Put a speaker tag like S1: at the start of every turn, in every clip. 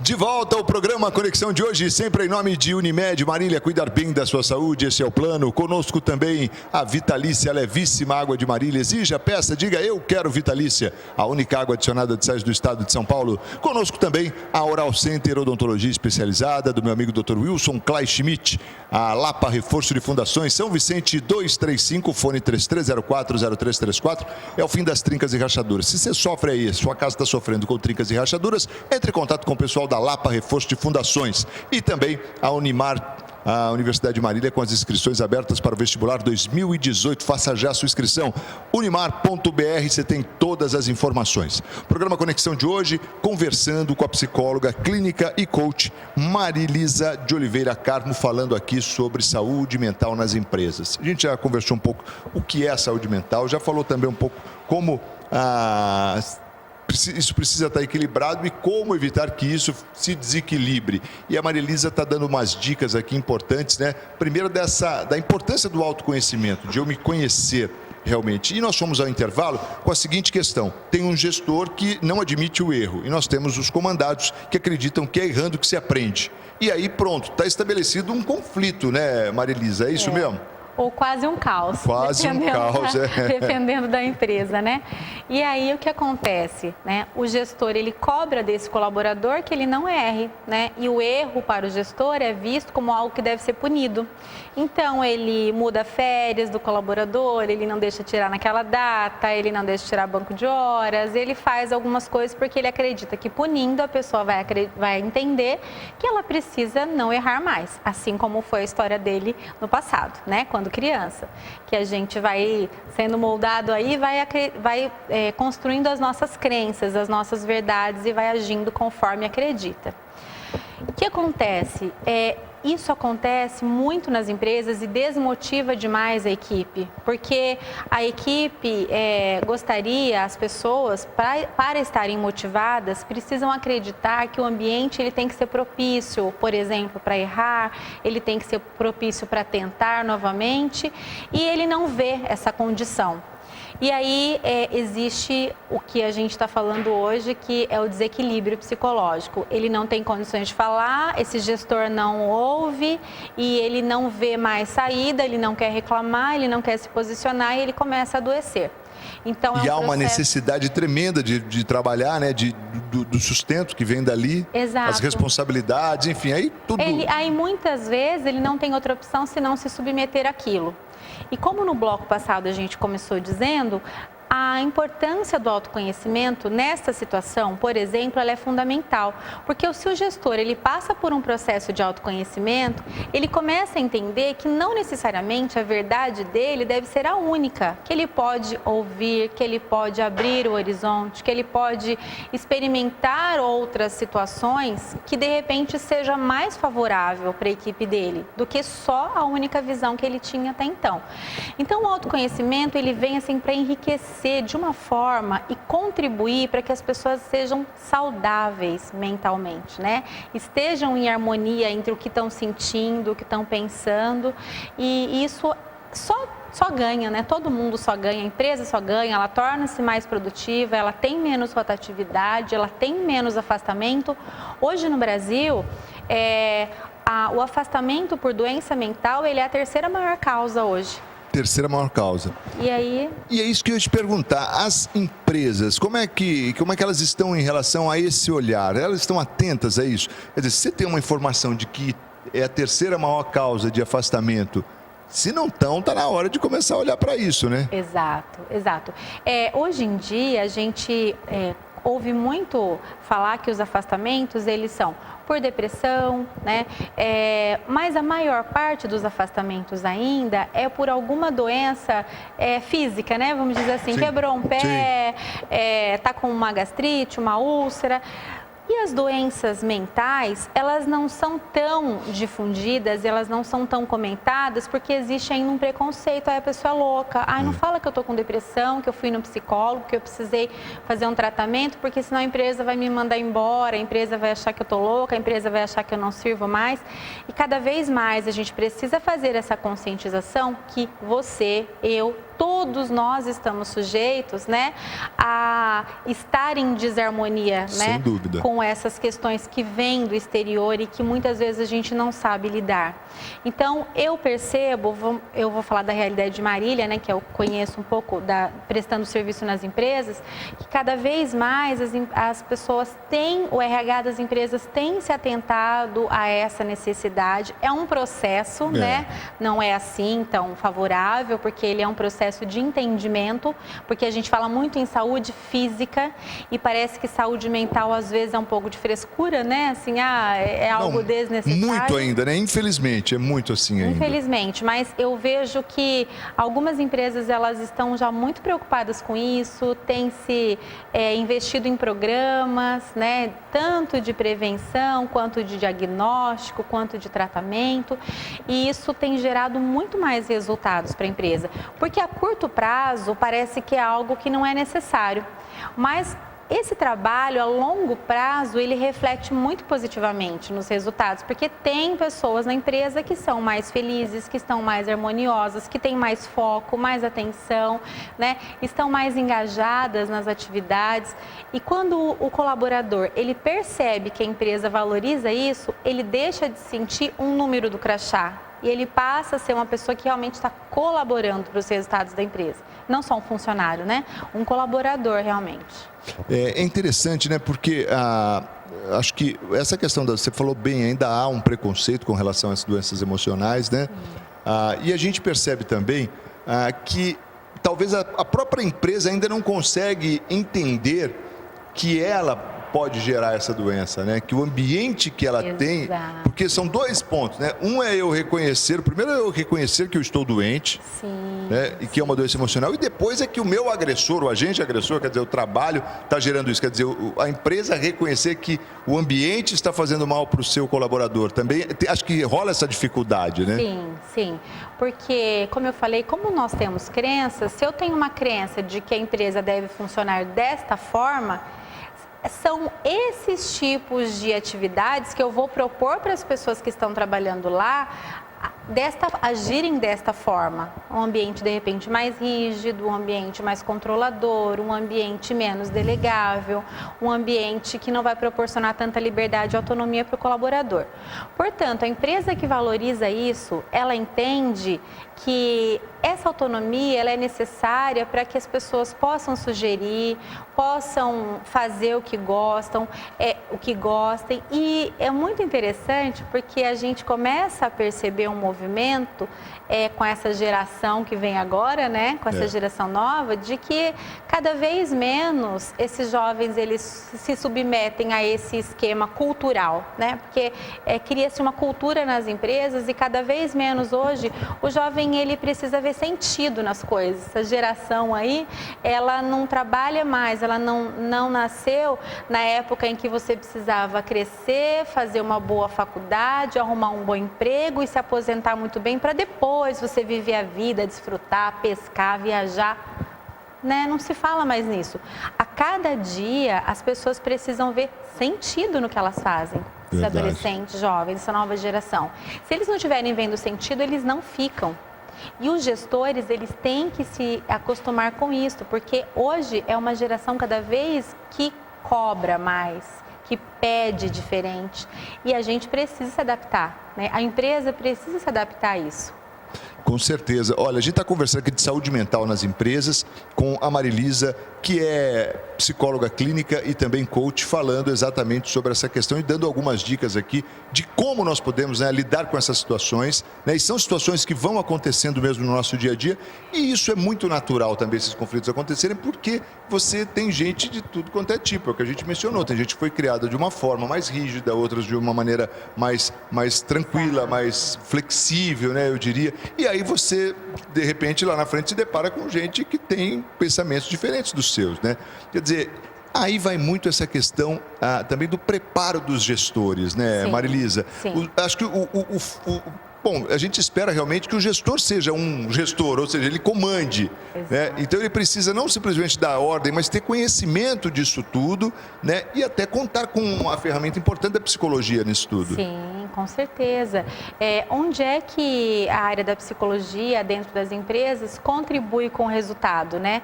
S1: De volta ao programa Conexão de hoje, sempre em nome de Unimed. Marília, cuidar bem da sua saúde, esse é o plano. Conosco também a Vitalícia, levíssima água de Marília. Exija, peça, diga eu quero Vitalícia, a única água adicionada de sais do estado de São Paulo. Conosco também a Oral Center Odontologia Especializada, do meu amigo Dr. Wilson Clay Schmidt. A Lapa Reforço de Fundações, São Vicente 235, fone 33040334. É o fim das trincas e rachaduras. Se você sofre aí, sua casa está sofrendo com trincas e rachaduras, entre em contato com o pessoal da Lapa Reforço de Fundações e também a Unimar, a Universidade de Marília, com as inscrições abertas para o vestibular 2018. Faça já a sua inscrição. Unimar.br, você tem todas as informações. Programa Conexão de hoje, conversando com a psicóloga clínica e coach Marilisa de Oliveira Carmo, falando aqui sobre saúde mental nas empresas. A gente já conversou um pouco o que é saúde mental, já falou também um pouco como isso precisa estar equilibrado e como evitar que isso se desequilibre. E a Marilisa está dando umas dicas aqui importantes, né? Primeiro da importância do autoconhecimento, de eu me conhecer realmente. E nós fomos ao intervalo com a seguinte questão: tem um gestor que não admite o erro e nós temos os comandados que acreditam que é errando que se aprende. E aí pronto, está estabelecido um conflito, né, Marilisa? É isso mesmo?
S2: Ou quase um caos.
S1: Quase um caos,
S2: dependendo da empresa, né? E aí o que acontece, né? O gestor, ele cobra desse colaborador que ele não erre, né? E o erro para o gestor é visto como algo que deve ser punido. Então, ele muda férias do colaborador, ele não deixa tirar naquela data, ele não deixa tirar banco de horas, ele faz algumas coisas porque ele acredita que punindo a pessoa vai entender que ela precisa não errar mais, assim como foi a história dele no passado, né? Quando criança, que a gente vai sendo moldado aí, vai construindo as nossas crenças, as nossas verdades e vai agindo conforme acredita. O que acontece? Isso acontece muito nas empresas e desmotiva demais a equipe, porque a equipe gostaria, as pessoas, para estarem motivadas, precisam acreditar que o ambiente ele tem que ser propício, por exemplo, para errar, ele tem que ser propício para tentar novamente, e ele não vê essa condição. E aí existe o que a gente está falando hoje, que é o desequilíbrio psicológico. Ele não tem condições de falar, esse gestor não ouve e ele não vê mais saída, ele não quer reclamar, ele não quer se posicionar e ele começa a adoecer. Então,
S1: há uma necessidade tremenda de trabalhar, né? Do sustento que vem dali.
S2: Exato.
S1: As responsabilidades, enfim, aí tudo...
S2: Aí muitas vezes ele não tem outra opção senão se submeter àquilo. E como no bloco passado a gente começou dizendo, a importância do autoconhecimento nesta situação, por exemplo, ela é fundamental, porque se o gestor ele passa por um processo de autoconhecimento, ele começa a entender que não necessariamente a verdade dele deve ser a única, que ele pode ouvir, que ele pode abrir o horizonte, que ele pode experimentar outras situações que de repente seja mais favorável para a equipe dele do que só a única visão que ele tinha até então. Então o autoconhecimento ele vem assim para enriquecer de uma forma e contribuir para que as pessoas sejam saudáveis mentalmente, né? Estejam em harmonia entre o que estão sentindo, o que estão pensando, e isso só ganha, né? Todo mundo só ganha, a empresa só ganha, ela torna-se mais produtiva, ela tem menos rotatividade, ela tem menos afastamento. Hoje no Brasil, o afastamento por doença mental, ele é a terceira maior causa hoje.
S1: Terceira maior causa.
S2: E aí?
S1: E é isso que eu ia te perguntar. As empresas, como é que elas estão em relação a esse olhar? Elas estão atentas a isso? Quer dizer, se você tem uma informação de que é a terceira maior causa de afastamento, se não estão, está na hora de começar a olhar para isso, né?
S2: Exato. Hoje em dia, a gente ouve muito falar que os afastamentos, eles são por depressão, né? Mas a maior parte dos afastamentos ainda é por alguma doença física, né? Vamos dizer assim, sim, quebrou um pé, tá com uma gastrite, uma úlcera. E as doenças mentais, elas não são tão difundidas, elas não são tão comentadas, porque existe ainda um preconceito, aí a pessoa é louca, não fala que eu tô com depressão, que eu fui no psicólogo, que eu precisei fazer um tratamento, porque senão a empresa vai me mandar embora, a empresa vai achar que eu tô louca, a empresa vai achar que eu não sirvo mais. E cada vez mais a gente precisa fazer essa conscientização que você, eu, todos nós estamos sujeitos, né, a estar em desarmonia,
S1: Sem
S2: né,
S1: dúvida.
S2: com essas questões que vêm do exterior e que muitas vezes a gente não sabe lidar. Então, eu percebo, eu vou falar da realidade de Marília, né, que eu conheço um pouco prestando serviço nas empresas, que cada vez mais as pessoas têm, o RH das empresas tem se atentado a essa necessidade. É um processo, né? Não é assim tão favorável, porque ele é um processo de entendimento, porque a gente fala muito em saúde física e parece que saúde mental às vezes é um pouco de frescura, né? Assim, é algo desnecessário.
S1: Muito ainda, né? Infelizmente, é muito assim ainda.
S2: Infelizmente, mas eu vejo que algumas empresas elas estão já muito preocupadas com isso, têm se investido em programas, né? Tanto de prevenção, quanto de diagnóstico, quanto de tratamento, e isso tem gerado muito mais resultados para a empresa, porque a curto prazo parece que é algo que não é necessário, mas esse trabalho a longo prazo, ele reflete muito positivamente nos resultados, porque tem pessoas na empresa que são mais felizes, que estão mais harmoniosas, que têm mais foco, mais atenção, né? Estão mais engajadas nas atividades. E quando o colaborador, ele percebe que a empresa valoriza isso, ele deixa de sentir um número do crachá. E ele passa a ser uma pessoa que realmente está colaborando para os resultados da empresa. Não só um funcionário, né? Um colaborador, realmente.
S1: É interessante, né? Porque acho que essa questão, você falou bem, ainda há um preconceito com relação às doenças emocionais, né? E a gente percebe também que talvez a própria empresa ainda não consegue entender que ela pode gerar essa doença, né? Que o ambiente que ela tem, porque são dois pontos, né? Um é eu reconhecer, primeiro é eu reconhecer que eu estou doente, né? E que é uma doença emocional, e depois é que o meu agressor, o agente agressor, quer dizer, o trabalho está gerando isso, quer dizer, a empresa reconhecer que o ambiente está fazendo mal para o seu colaborador, também acho que rola essa dificuldade, né?
S2: Sim, porque, como eu falei, como nós temos crenças, se eu tenho uma crença de que a empresa deve funcionar desta forma, são esses tipos de atividades que eu vou propor para as pessoas que estão trabalhando lá agirem desta forma. Um ambiente, de repente, mais rígido, um ambiente mais controlador, um ambiente menos delegável, um ambiente que não vai proporcionar tanta liberdade e autonomia para o colaborador. Portanto, a empresa que valoriza isso, ela entende que essa autonomia ela é necessária para que as pessoas possam sugerir, possam fazer o que gostam, o que gostem. E é muito interessante porque a gente começa a perceber um movimento com essa geração que vem agora, né? Com essa geração nova, de que cada vez menos esses jovens eles se submetem a esse esquema cultural, né? Porque cria-se uma cultura nas empresas e cada vez menos hoje o jovem ele precisa ver sentido nas coisas. Essa geração aí, ela não trabalha mais, ela não nasceu na época em que você precisava crescer, fazer uma boa faculdade, arrumar um bom emprego e se aposentar muito bem para depois você viver a vida, desfrutar, pescar, viajar. Né? Não se fala mais nisso. A cada dia as pessoas precisam ver sentido no que elas fazem. Os adolescentes, jovens, essa nova geração. Se eles não estiverem vendo sentido, eles não ficam. E os gestores, eles têm que se acostumar com isso, porque hoje é uma geração cada vez que cobra mais, que pede diferente. E a gente precisa se adaptar, né? A empresa precisa se adaptar a isso.
S1: Com certeza. Olha, a gente está conversando aqui de saúde mental nas empresas com a Marilisa, que é psicóloga clínica e também coach, falando exatamente sobre essa questão e dando algumas dicas aqui de como nós podemos, né, lidar com essas situações, né? E são situações que vão acontecendo mesmo no nosso dia a dia, e isso é muito natural também, esses conflitos acontecerem, porque você tem gente de tudo quanto é tipo, é o que a gente mencionou, tem gente que foi criada de uma forma mais rígida, outras de uma maneira mais tranquila, mais flexível, né, eu diria, e aí você, de repente, lá na frente se depara com gente que tem pensamentos diferentes dos seus, né? Quer dizer, aí vai muito essa questão também do preparo dos gestores, né, Marilisa? Acho que bom, a gente espera realmente que o gestor seja um gestor, ou seja, ele comande, né? Então ele precisa não simplesmente dar ordem, mas ter conhecimento disso tudo, né? E até contar com uma ferramenta importante da psicologia nisso tudo.
S2: Sim, com certeza. Onde é que a área da psicologia dentro das empresas contribui com o resultado, né?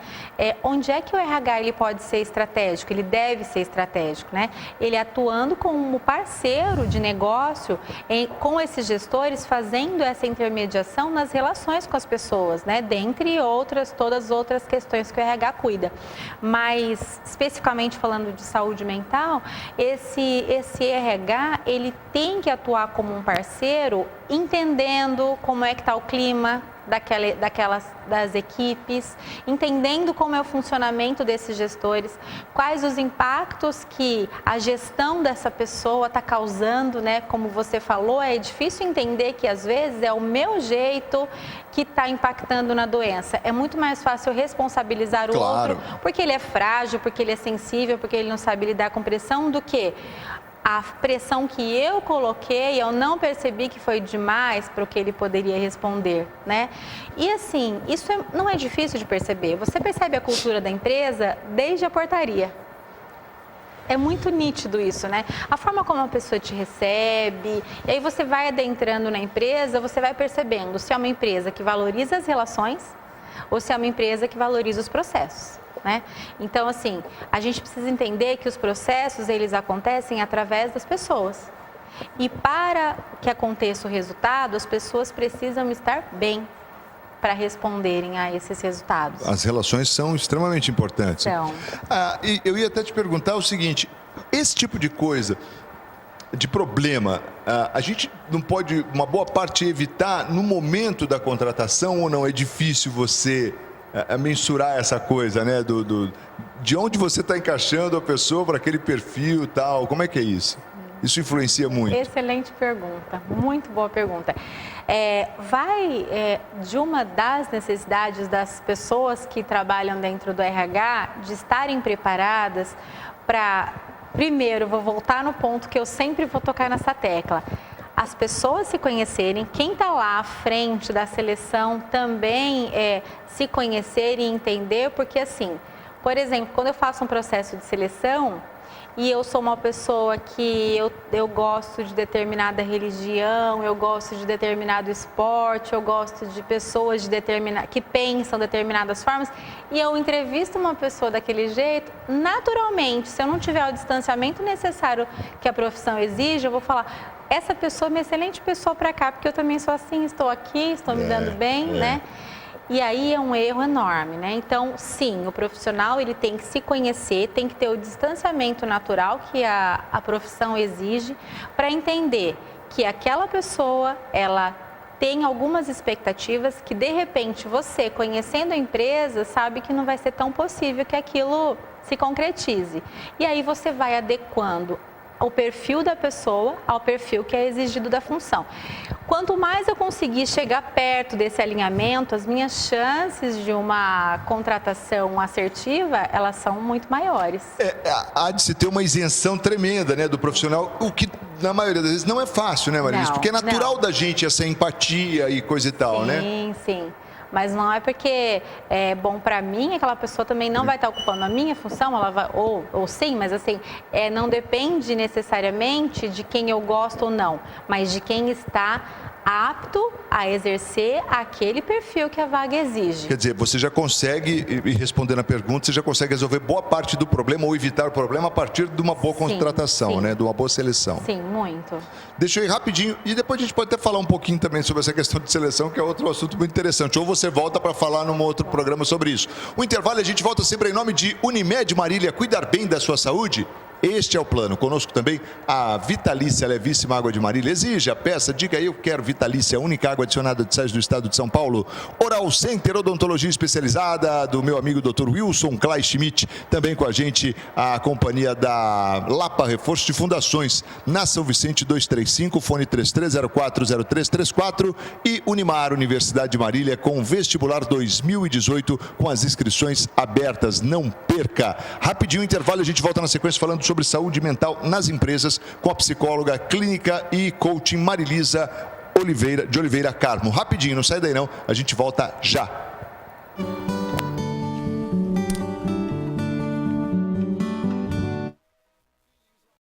S2: Onde é que o RH ele pode ser estratégico? Ele deve ser estratégico, né? Ele atuando como parceiro de negócio com esses gestores, fazendo essa intermediação nas relações com as pessoas, né? Dentre outras, todas as outras questões que o RH cuida. Mas, especificamente falando de saúde mental, esse RH, ele tem que atuar como um parceiro, entendendo como é que está o clima das equipes, entendendo como é o funcionamento desses gestores, quais os impactos que a gestão dessa pessoa está causando, né? Como você falou, é difícil entender que às vezes é o meu jeito que está impactando na doença. É muito mais fácil responsabilizar o outro porque ele é frágil, porque ele é sensível, porque ele não sabe lidar com pressão, do que a pressão que eu coloquei, eu não percebi que foi demais para o que ele poderia responder, né? E assim, isso não é difícil de perceber. Você percebe a cultura da empresa desde a portaria. É muito nítido isso, né? A forma como a pessoa te recebe, e aí você vai adentrando na empresa, você vai percebendo se é uma empresa que valoriza as relações ou se é uma empresa que valoriza os processos. Né? Então, assim, a gente precisa entender que os processos, eles acontecem através das pessoas. E para que aconteça o resultado, as pessoas precisam estar bem para responderem a esses resultados.
S1: As relações são extremamente importantes.
S2: Então,
S1: e eu ia até te perguntar o seguinte, esse tipo de coisa, de problema, a gente não pode, uma boa parte, evitar no momento da contratação, ou não? É difícil você mensurar essa coisa, né? De onde você está encaixando a pessoa para aquele perfil e tal. Como é que é isso? Isso influencia muito?
S2: Excelente pergunta, muito boa pergunta. Vai de uma das necessidades das pessoas que trabalham dentro do RH de estarem preparadas para... Primeiro, vou voltar no ponto que eu sempre vou tocar nessa tecla. As pessoas se conhecerem, quem está lá à frente da seleção também se conhecer e entender, porque assim, por exemplo, quando eu faço um processo de seleção e eu sou uma pessoa que eu gosto de determinada religião, eu gosto de determinado esporte, eu gosto de pessoas que pensam determinadas formas, e eu entrevisto uma pessoa daquele jeito, naturalmente, se eu não tiver o distanciamento necessário que a profissão exige, eu vou falar... Essa pessoa é uma excelente pessoa para cá, porque eu também sou assim, estou aqui, estou me dando bem, né? E aí é um erro enorme, né? Então, sim, o profissional ele tem que se conhecer, tem que ter o distanciamento natural que a profissão exige para entender que aquela pessoa, ela tem algumas expectativas que, de repente, você, conhecendo a empresa, sabe que não vai ser tão possível que aquilo se concretize. E aí você vai adequando o perfil da pessoa ao perfil que é exigido da função. Quanto mais eu conseguir chegar perto desse alinhamento, as minhas chances de uma contratação assertiva, elas são muito maiores.
S1: Há de se ter uma isenção tremenda, né, do profissional, o que na maioria das vezes não é fácil, né, Marília? Porque é natural da gente essa empatia e coisa e tal, né?
S2: Sim, sim. Mas não é porque é bom para mim, aquela pessoa também não vai estar ocupando a minha função, ela vai, ou sim, mas assim, não depende necessariamente de quem eu gosto ou não, mas de quem está apto a exercer aquele perfil que a vaga exige.
S1: Quer dizer, você já consegue, e respondendo a pergunta, você já consegue resolver boa parte do problema ou evitar o problema a partir de uma boa contratação, né? De uma boa seleção.
S2: Sim, muito.
S1: Deixa eu ir rapidinho, e depois a gente pode até falar um pouquinho também sobre essa questão de seleção, que é outro assunto muito interessante. Ou você volta para falar num outro programa sobre isso. O intervalo, a gente volta sempre em nome de Unimed Marília. Cuidar bem da sua saúde? Este é o plano. Conosco também a Vitalícia Levíssima Água de Marília. Exija, peça, diga eu quero Vitalícia, a única água adicionada de sais do estado de São Paulo. Oral Center, odontologia especializada, do meu amigo Dr. Wilson Clay Schmidt. Também com a gente a companhia da Lapa Reforço de Fundações, na São Vicente 235, fone 33040334. E Unimar, Universidade de Marília, com vestibular 2018, com as inscrições abertas. Não perca. Rapidinho intervalo, a gente volta na sequência falando sobre saúde mental nas empresas com a psicóloga clínica e coaching Marilisa de Oliveira Carmo. Rapidinho, não sai daí não, a gente volta já.